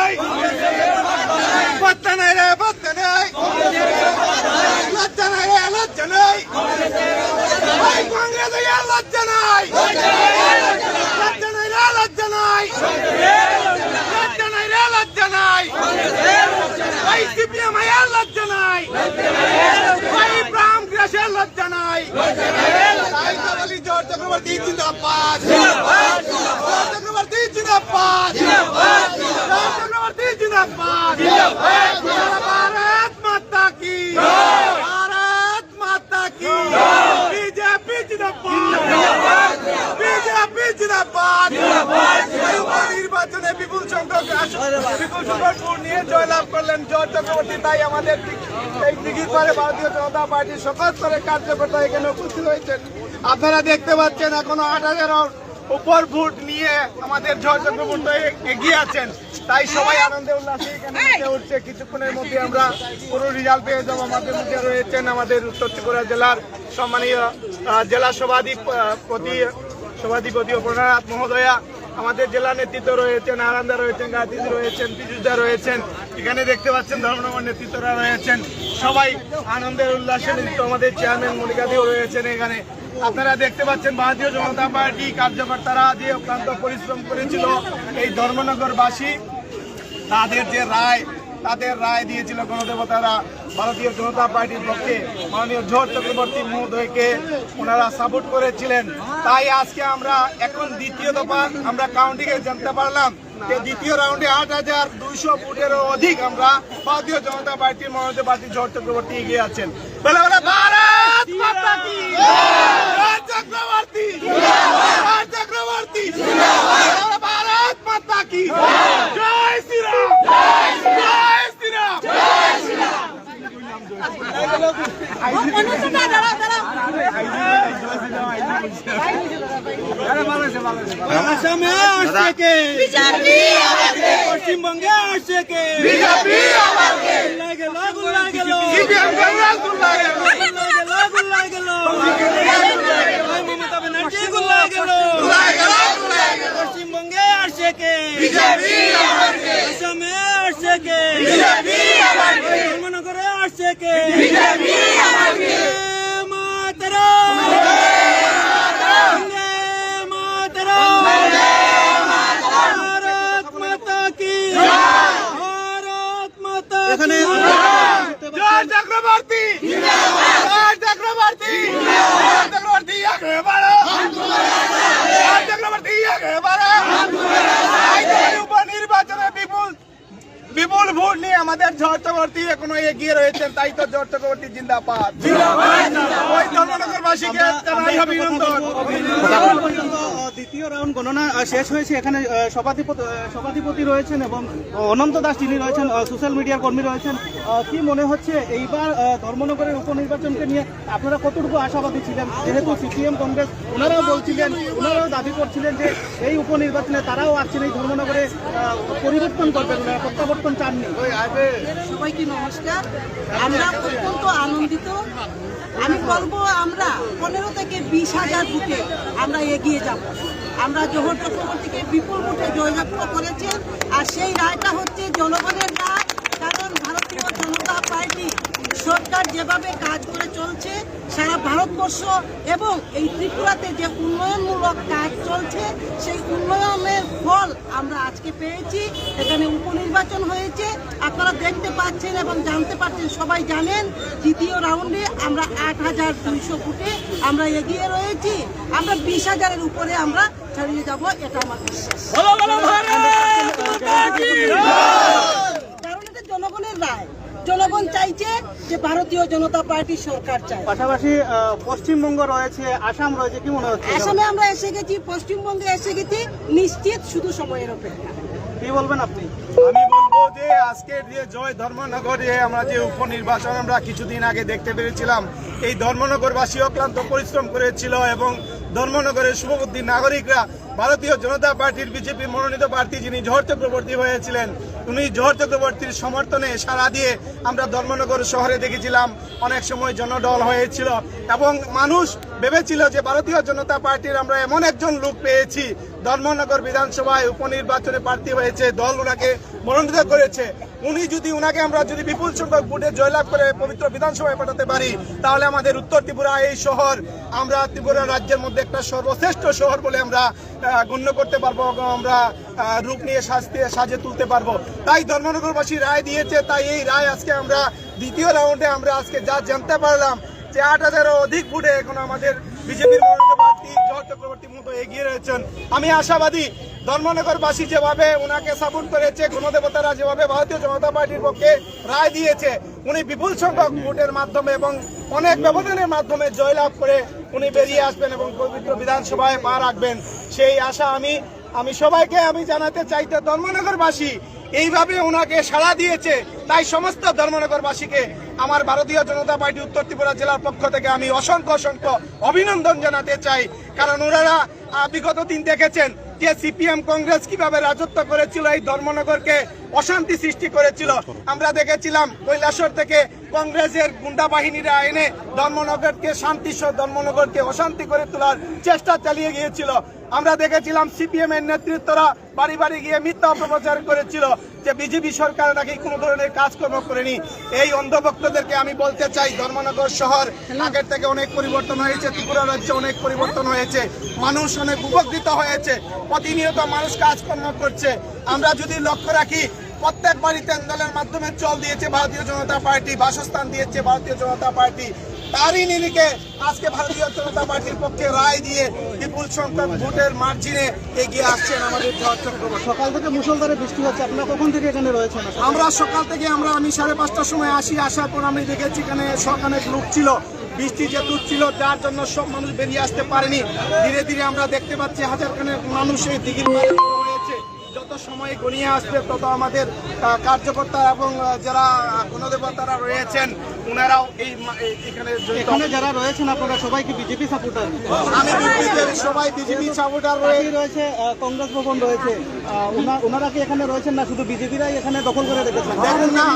নাই, পাত্তা নাই রে পাত্তা নাই, লজ্জা নাই রে লজ্জা নাই, ভাই কংগ্রেস লজ্জা নাই, লজ্জা নাই রে লজ্জা নাই, লজ্জা নাই রে লজ্জা নাই, ভাই সিপিএম লজ্জা নাই, ভাই ইব্রাহিম গ্রেসের লজ্জা নাই, জোর চক্রবর্তী জিন্দাবাদ, জোর চক্রবর্তী জিন্দাবাদ, জোর চক্রবর্তী জিন্দাবাদ, ভারত মাতা কি, ভারত মাতা কি, বিজেপি জিন্দাবাদ, বিজেপি জিন্দাবাদ। নির্বাচনে বিপুল সংখ্যক ভোট নিয়ে জয়লাভ করলেন জোর চক্রবর্তী। তাই আমাদের এই দিঘির পারে ভারতীয় জনতা পার্টির সকল স্তরের কার্যকর্তা এখানে উপস্থিত হয়েছেন। আপনারা দেখতে পাচ্ছেন এখনো 8,000-এর উপর ভোট নিয়ে আমাদের জয় চক্রবর্তী এগিয়ে আছেন। তাই সবাই আনন্দে উল্লাসে এখানে মেতে উঠছে। কিছুক্ষণের মধ্যে আমরা পুরো রেজাল্ট পেয়ে যাবো। আমাদের মধ্যে রয়েছেন আমাদের উত্তর ত্রিপুরা জেলার সম্মানীয় জেলা সভাধিপতি অপর্ণানাথ মহোদয়া, আমাদের জেলা নেতৃত্ব রয়েছেন, আরান্দা রয়েছেন, গাতিজি রয়েছেন, পীযুষদা রয়েছেন, এখানে দেখতে পাচ্ছেন ধর্মনগর নেতৃত্বরা রয়েছেন। সবাই আনন্দের উল্লাসে নিত্য। আমাদের চেয়ারম্যান মনিকাদিও রয়েছেন এখানে। আপনারা দেখতে পাচ্ছেন ভারতীয় জনতা পার্টি কার্যকর্তারা যে অক্লান্ত পরিশ্রম করেছিল এই ধর্মনগরবাসী, তাদের রায় দিয়েছিল গণদেবতারা ভারতীয় জনতা পার্টির পক্ষে। মাননীয় জোর চক্রবর্তী মহোদয়কে ওনারা সাপোর্ট করেছিলেন। তাই আজকে আমরা এখন দ্বিতীয় দফা আমরা কাউন্টিং এ জানতে পারলাম যে দ্বিতীয় রাউন্ডে 8,200 ভোটেরও অধিক আমরা ভারতীয় জনতা পার্টির মনোনীত প্রার্থী জোর চক্রবর্তী এগিয়ে আছেন। বলে ভারত মাতা কি, জোর চক্রবর্তী, জোর চক্রবর্তী, ভারত মাতা কি, জয় শ্রীরাম, জয় শ্রীরাম, জয় শ্রীরাম। আসামে আসছে কে বিজেপি, পশ্চিমবঙ্গে আসছে কে বিজেপি, গুল্লাই গেল গুল্লাই গেল সিপিএম কংগ্রেস গুল্লাই গেল গুল্লাই গেল, মমতা ব্যানার্জি গুল্লাই গেল গুল্লাই গেল, পশ্চিমবঙ্গে আসছে কে বিজেপি, আসামে আসছে কে বিজেপি, ধর্মনগরে আসছে কে বিজেপি, মাতরম ভারত মাতা কি, ভারত মাতা কি, জয় চক্রবর্তী, জয় চক্রবর্তী, জয় চক্রবর্তী আগে বাড়ো, জয় চক্রবর্তী আগে বাড়ো। উপনির্বাচনে বিপুল ভোট নিয়ে আমাদের জয় চক্রবর্তী এখনো এগিয়ে রয়েছেন। তাই তো জয় চক্রবর্তী জিন্দাবাদ, ওই ধর্মনগরবাসীকে জানাই অভিনন্দন। দ্বিতীয় রাউন্ড গণনা শেষ হয়েছে। এখানে সভাধিপতি রয়েছেন এবং অনন্ত দাস যিনি রয়েছেন সোশ্যাল মিডিয়ার কর্মী রয়েছেন। কি মনে হচ্ছে এইবার ধর্মনগরের উপনির্বাচনকে নিয়ে আপনারা কতটুকু আশাবাদী ছিলেন? যেহেতু সিপিএম কংগ্রেস ওনারাও বলছিলেন, ওনারাও দাবি করছিলেন যে এই উপনির্বাচনে তারাও আসছেন এই ধর্মনগরে পরিবর্তন করবেন, প্রত্যাবর্তন চাননি। সবাইকে নমস্কার। আমরা অত্যন্ত আনন্দিত। আমি বলবো আমরা 15 থেকে 20,000 ভোটে আমরা এগিয়ে যাব। আমরা জোহর চক্রবর্তীকে বিপুল ভোটে জয়যুক্ত করেছেন। আর সেই রায়টা হচ্ছে জনগণের রায়। কারণ ভারতীয় জনতা পার্টি সরকার যেভাবে কাজ করে চলছে সারা ভারতবর্ষ এবং এই ত্রিপুরাতে যে উন্নয়নমূলক কাজ চলছে সেই উন্নয়নের ফল আমরা আজকে পেয়েছি। এখানে উপনির্বাচন হয়েছে, আপনারা দেখতে পাচ্ছেন এবং জানতে পারছেন, সবাই জানেন। দ্বিতীয় রাউন্ডে আমরা 8,200 ভোটে আমরা এগিয়ে রয়েছি। আমরা 20,000-এর উপরে আমরা ছাড়িয়ে যাব, এটা আমার বিশ্বাস। কারণ এটা জনগণের রায়। জনগণ চাইছে যে ভারতীয় জনতা পার্টি সরকার চায়। পাশাপাশি পশ্চিমবঙ্গ রয়েছে, আসাম রয়েছে, কি মনে হচ্ছে? আসামে আমরা এসে গেছি, পশ্চিমবঙ্গে এসে গেছি, নিশ্চিত শুধু সময়ের অপেক্ষা। কি বলবেন আপনি? আমি বলবো যে আজকের যে জয় ধর্মনগরে আমরা যে উপনির্বাচন আমরা কিছুদিন আগে দেখতে পেরেছিলাম, এই ধর্মনগরবাসী অক্লান্ত পরিশ্রম করেছিল এবং ধর্মনগরের শুভবুদ্ধি নাগরিকরা ভারতীয় জনতা পার্টির বিজেপি মনোনীত প্রার্থী যিনি জোহর চক্রবর্তী হয়েছিলেন, উনি জোহর চক্রবর্তীর সমর্থনে সাড়া দিয়ে আমরা ধর্মনগর শহরে দেখেছিলাম অনেক সময় জনডল হয়েছিল এবং মানুষ ভেবেছিল যে ভারতীয় জনতা পার্টির আমরা এমন একজন লোক পেয়েছি ধর্মনগর বিধানসভায় উপনির্বাচনে প্রার্থী হয়েছে, দল ওনাকে মনোনীত করেছে। উনি যদি উনাকে আমরা যদি বিপুল সংখ্যক ভোটে জয়লাভ করে পবিত্র বিধানসভায় পাঠাতে পারি, তাহলে আমাদের উত্তর ত্রিপুরা এই শহর আমরা ত্রিপুরা রাজ্যের মধ্যে একটা সর্বশ্রেষ্ঠ শহর বলে আমরা গণ্য করতে পারবো এবং আমরা রূপ নিয়ে সাজিয়ে তুলতে পারবো। তাই ধর্মনগরবাসী রায় দিয়েছে, তাই এই রায় আজকে আমরা দ্বিতীয় রাউন্ডে আমরা আজকে যা জানতে পারলাম যে 8,000-এরও অধিক ভোটে এখন আমাদের বিজেপির প্রার্থী জহর চক্রবর্তীর মতো এগিয়ে রয়েছেন। আমি আশাবাদী ধর্মনগরবাসী যেভাবে ওনাকে সাপোর্ট করেছে, গণদেবতারা যেভাবে ভারতীয় জনতা পার্টির পক্ষে রায় দিয়েছে, উনি বিপুল সংখ্যক ভোটের মাধ্যমে এবং অনেক ব্যবধানের মাধ্যমে জয়লাভ করে উনি বেরিয়ে আসবেন এবং পবিত্র বিধানসভায় পা রাখবেন, সেই আশা আমি সবাইকে আমি জানাতে চাইতে ধর্মনগরবাসী এইভাবে ওনাকে সাড়া দিয়েছে, তাই সমস্ত ধর্মনগরবাসীকে আমার ভারতীয় জনতা পার্টি উত্তর ত্রিপুরা জেলার পক্ষ থেকে আমি অসংখ্য অভিনন্দন জানাতে চাই। কারণ ওনারা বিগত দিন দেখেছেন যে সিপিএম কংগ্রেস কিভাবে রাজত্ব করেছিল, এই ধর্মনগরকে অশান্তি সৃষ্টি করেছিল। আমরা দেখেছিলাম কৈলাসহর থেকে কংগ্রেসের গুন্ডা বাহিনীরা এনে ধর্মনগরকে ধর্মনগরকে অশান্তি করে তোলার চেষ্টা চালিয়ে গিয়েছিল। আমরা দেখেছিলাম সিপিএম এর নেতৃত্বরা বাড়ি বাড়ি গিয়ে মিথ্যা অপপ্রচার করেছিল যে বিজেপি সরকার নাকি কোনো ধরনের কাজকর্ম করেনি। এই অন্ধভক্তদেরকে আমি বলতে চাই, ধর্মনগর শহর আগের থেকে অনেক পরিবর্তন হয়েছে, ত্রিপুরা রাজ্যে অনেক পরিবর্তন হয়েছে, মানুষ অনেক উপকৃত হয়েছে, প্রতিনিয়ত মানুষ কাজকর্ম করছে। আমরা যদি লক্ষ্য রাখি, প্রত্যেক বাড়িতে দলের মাধ্যমে জল দিয়েছে ভারতীয় জনতা পার্টি, বাসস্থান দিয়েছে ভারতীয় জনতা পার্টি। তারই নিরিখে আজকে ভারতীয় জনতা পার্টির পক্ষে রায় দিয়ে বিপুল সংখ্যক ভোটের মার্জিনে এগিয়ে আসছেন আমাদের জহর চক্রবর্তী। সকাল থেকে মুষলধারে বৃষ্টি হচ্ছে, আপনারা কখন থেকে এখানে রয়েছেন? আমরা সকাল থেকে আমি 5:30টার সময় আসার পর আমি দেখেছি এখানে অনেক লোক ছিল, বৃষ্টি যেহেতু ছিল যার জন্য সব মানুষ বেরিয়ে আসতে পারেনি। ধীরে ধীরে আমরা দেখতে পাচ্ছি হাজারখানেক মানুষ এই দিঘির পাড়ে রয়েছে। যত সময় গড়িয়ে আসবে তত আমাদের কার্যকর্তা এবং যারা গণদেবতারা রয়েছেন ওনারাও এখানে যারা রয়েছেন আপনারা সবাই কি বিজেপি সাপোর্টার? আমি সবাই বিজেপি সাপোর্টার রয়েছে, কংগ্রেস ভবন রয়েছে, ওনারা কি এখানে রয়েছেন না শুধু বিজেপিরাই এখানে দখল করে রেখেছেন? দেখুন না,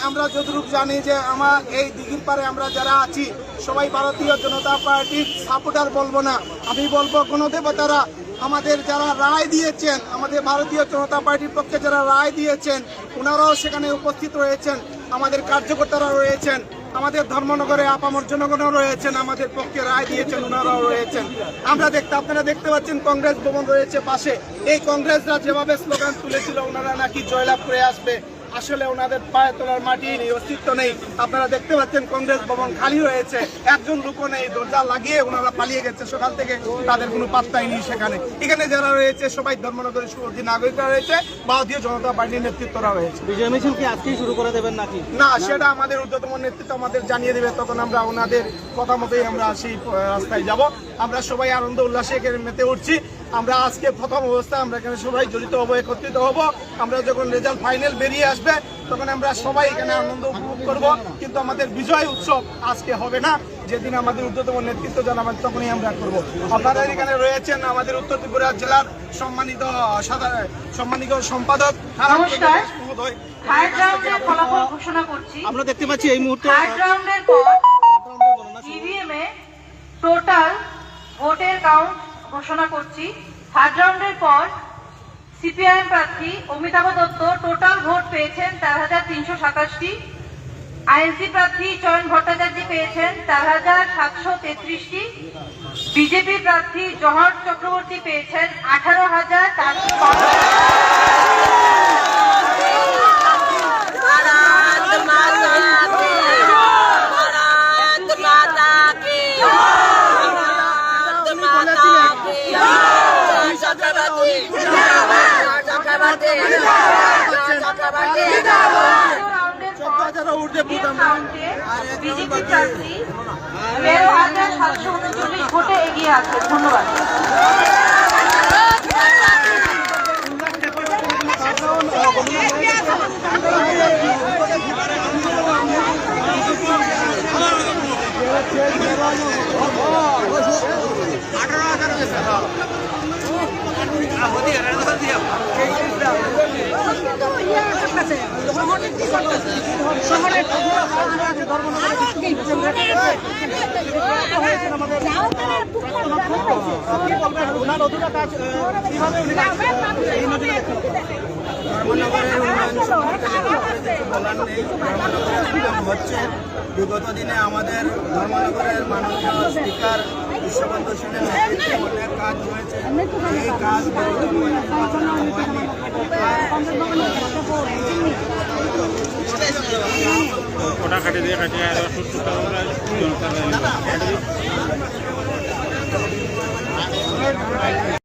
আমরা যতটুকু জানি যে আমার এই দিঘির পারে আমরা যারা আছি সবাই ভারতীয় জনতা পার্টির সাপোর্টার বলবো না, আমি বলবো গণদেবতারা আমাদের যারা রায় দিয়েছেন, আমাদের ভারতীয় জনতা পার্টির পক্ষে যারা রায় দিয়েছেন ওনারাও সেখানে উপস্থিত রয়েছেন, আমাদের কার্যকর্তারা রয়েছেন, আমাদের ধর্মনগরে আপামর জনগণও রয়েছেন, আমাদের পক্ষে রায় দিয়েছেন ওনারাও রয়েছেন। আপনারা দেখতে পাচ্ছেন কংগ্রেস ভবন রয়েছে পাশে। এই কংগ্রেসরা যেভাবে স্লোগান তুলেছিল ওনারা নাকি জয়লাভ করে আসবে, আসলে ওনাদের পায়ে তোলার মাটি নেই, অস্তিত্ব নেই। আপনারা দেখতে পাচ্ছেন কংগ্রেস ভবন খালি রয়েছে, একজন লোকও নেই, দরজা লাগিয়ে ওনারা পালিয়ে গেছে সকাল থেকে, তাদের কোনো পাত্তাই নেই সেখানে। এখানে যারা রয়েছে সবাই ধর্মনগরের সুরক্ষী নাগরিকরা রয়েছে, ভারতীয় জনতা পার্টির নেতৃত্বরা রয়েছে। বিজয় মিছিল কি আজকেই শুরু করে দেবেন নাকি? না, সেটা আমাদের ঊর্ধ্বতম নেতৃত্ব আমাদের জানিয়ে দেবে, তখন আমরা ওনাদের কথা মতোই আমরা সেই রাস্তায় যাব। আমরা সবাই আনন্দ উল্লাসে এখানে মেতে উঠছি। আমরা আজকে প্রথম অবস্থায় আমরা এখানে সবাই জড়িত হবো, একত্রিত হব। আমরা যখন রেজাল্ট ফাইনাল বেরিয়ে আসবে তখন আমরা সবাই এখানে আনন্দ উপভোগ করব, কিন্তু আমাদের বিজয় উৎসব আজকে হবে না, যেদিন আমাদের ঊর্ধ্বতম নেতৃত্ব জানাবেন তখনই আমরা করব। আপনারা এখানে রয়েছেন আমাদের উত্তর ত্রিপুরা জেলার সম্মানিত সম্পাদক মহোদয়। থার্ড রাউন্ডের ফলাফল ঘোষণা করছি। আমরা দেখতে পাচ্ছি এই মুহূর্তে থার্ড রাউন্ডের পর ইভিএম এ টোটাল ভোটের কাউন্ট ঘোষণা করছি। থার্ড রাউন্ডের পর সিপিআইএম প্রার্থী অমিতাভ দত্ত টোটাল ভোট পেয়েছেন 4,327টি। আইএনসি প্রার্থী চয়ন ভট্টাচার্য পেয়েছেন 4,733টি। বিজেপি প্রার্থী জহর চক্রবর্তী পেয়েছেন 18,000। বিজেপি প্রার্থী 13,739 ভোটে এগিয়ে আছে। ধন্যবাদ। ধর্মনগরের সম্পর্কে কিছু বলার নেই। ধর্মনগরে হচ্ছে বিগত দিনে আমাদের ধর্মনগরের মাননীয় স্পিকার বিশ্ববন্ধু সেনের নেতৃত্বে অনেক কাজ হয়েছে। এই কাজ ওটা কাটে দিয়ে কাটিয়ে আর 70 টাকা